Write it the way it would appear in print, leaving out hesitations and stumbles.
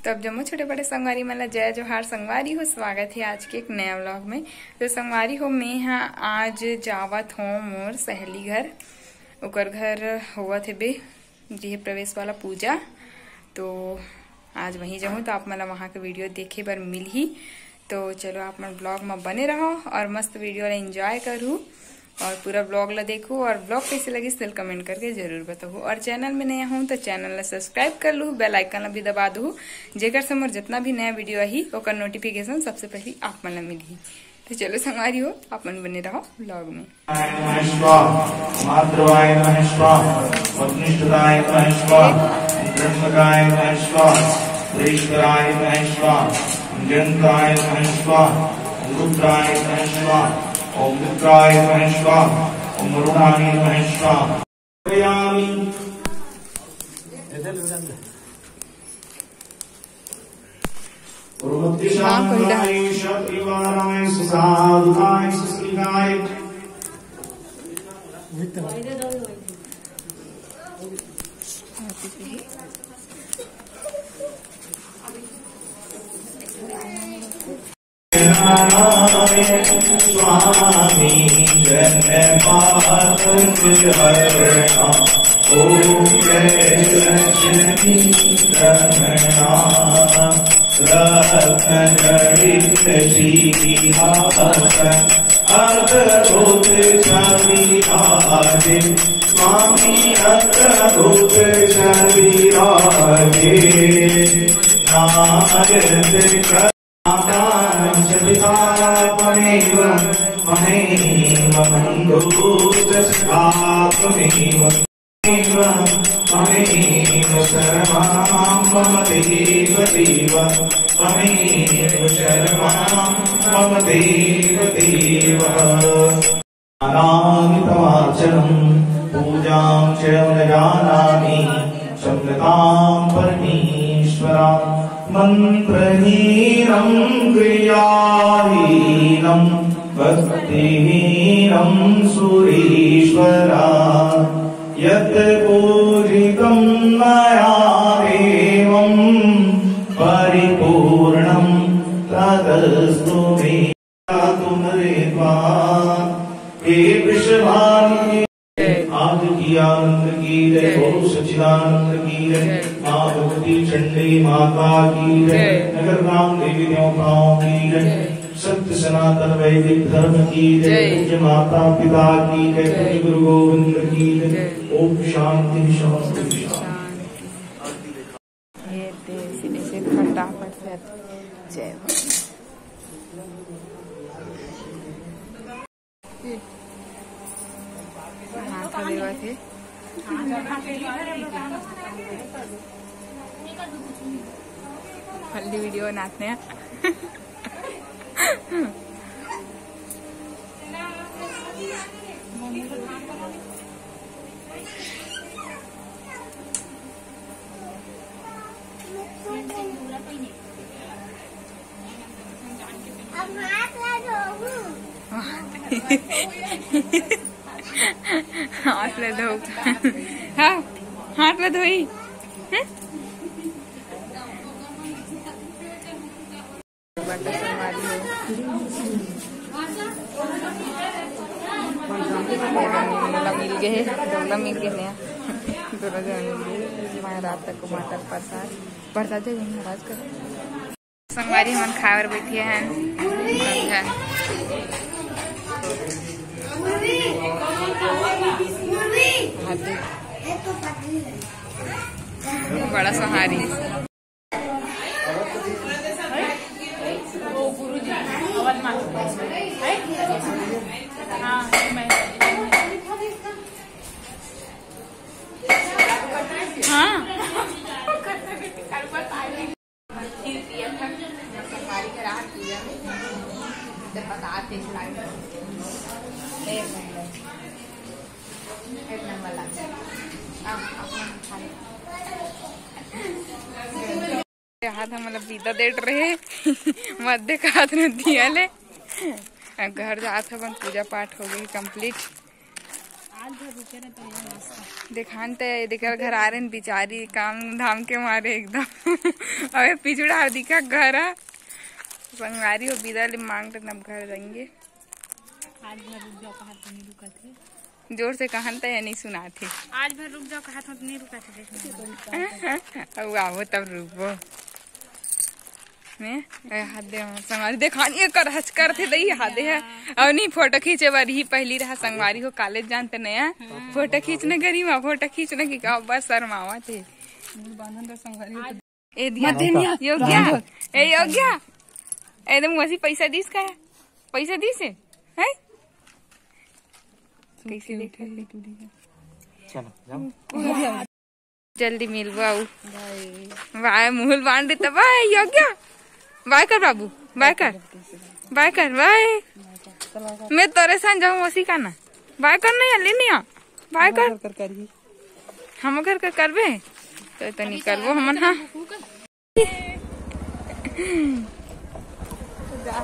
तो अब जम्मू छोटे बड़े संगवारी मला जय जोहार संगवारी हो। स्वागत है आज के एक नया व्लॉग में। तो संगवारी हो मैं यहाँ आज जावत हूँ मोर सहेली घर, ओकर घर हुआ थे बे जी प्रवेश वाला पूजा। तो आज वहीं जाऊँ तो आप मला वहाँ के वीडियो देखे बर मिल ही। तो चलो आप मन ब्लॉग में बने रहो और मस्त वीडियो ला एंजॉय करूँ और पूरा ब्लॉग ला देखो। और ब्लॉग कैसे लगी सेल कमेंट करके जरूर बताओ। और चैनल में नया हूँ तो चैनल ला सब्सक्राइब कर लूँ, बेल आइकन ला भी दबा दू, जेकर से मोर जितना भी नया वीडियो आई ओकर नोटिफिकेशन सबसे पहले आप मन ला मिली। तो चलो संगवारी हो आप मन बने रहो ब्लॉग में। ओम मित्राय नमः स्वाहा, ओम वरुणाय नमः स्वाहा। ओम शत्रुवाराय सुसाधुकाय सुश्रीकाय स्वामी जय हरणा ओम जय लक्ष्मी रमणा रत्नजड़ित श्रीहासन अद्भुत छवि आजे स्वामी अद्भुत छवि आजे नारद पमेव ममेव बन्धुस्खापमेव ममेव शर्मां मम देव देव ममेव शर्मां मम देव देव। अनामितवाचनं पूजां च न जानामि शम्यतां परमेश्वरा मंत्रहीनं क्रियाहीनं भक्तिहीनं सुरेश्वरा यत् पूजितं मया देवं परिपूर्णं तदस्तु मे। तुमरे हे विश्वभानि आदि की आनंद की जय, ओम सच्चिदानंद की जय, माँ भगवती चंडी माता की जय, नगर ग्राम देवी देवताओं की जय, सत्य सनातन वैदिक धर्म की जय, पूज्य माता पिता की जय, पूज्य गुरु गोविंद की जय। ओम शांति शांति शांति। फटाफट से जय थे हल्दी वीडियो बनाते हैं। हाथ ले धो, हाँ हाथ ले धोई। मिल गए डोला मिल गए नया दोनों जन मिल गए। रात तक माता प्रसाद प्रसाद है महाराज का संगवारी मन खावर बैठिए हैं। बड़ा सहारी हाथ हम पीता देट रहे मध्य का हाथ में दिया ले घर जात हवन। पूजा पाठ हो गई कंप्लीट। दिखान तो देकर घर आ रहे हैं बिचारी काम धाम के मारे एकदम अबे पिछड़ा दिखा घर है संगवारी हो बिदा ले मांग तब घर जाएंगे। आज भर रुक जाओ कहा तो नहीं रुका थे। जोर से कहन तो नहीं सुना थे। आज भर रुक जाओ कहा तो नहीं रुका थे। अब आओ तब रुको मैं हाथ दे संगवारी देखानी कर हच कर थे दही हाथ दे अब नहीं फोटो खींचे बार ही पहली रहा संगवारी हो कॉलेज जानते नया फोटो खींचने गरी माँ फोटो खींचने की कहा बस शर्मावा थे ए दिया योग्या ए योग्या एकदम वैसी पैसा दीस का है पैसा दीस है कैसे देखा जल्दी मिल बाबू बाय मुहल बांध देता बाय योग्या बाय कर बाबू बाय कर बाय मैं तोरे साथ जाऊँ वसी का ना बाय कर नहीं ले नहीं बाय कर हम घर कर करबे तो नहीं करबो हमन हाँ जा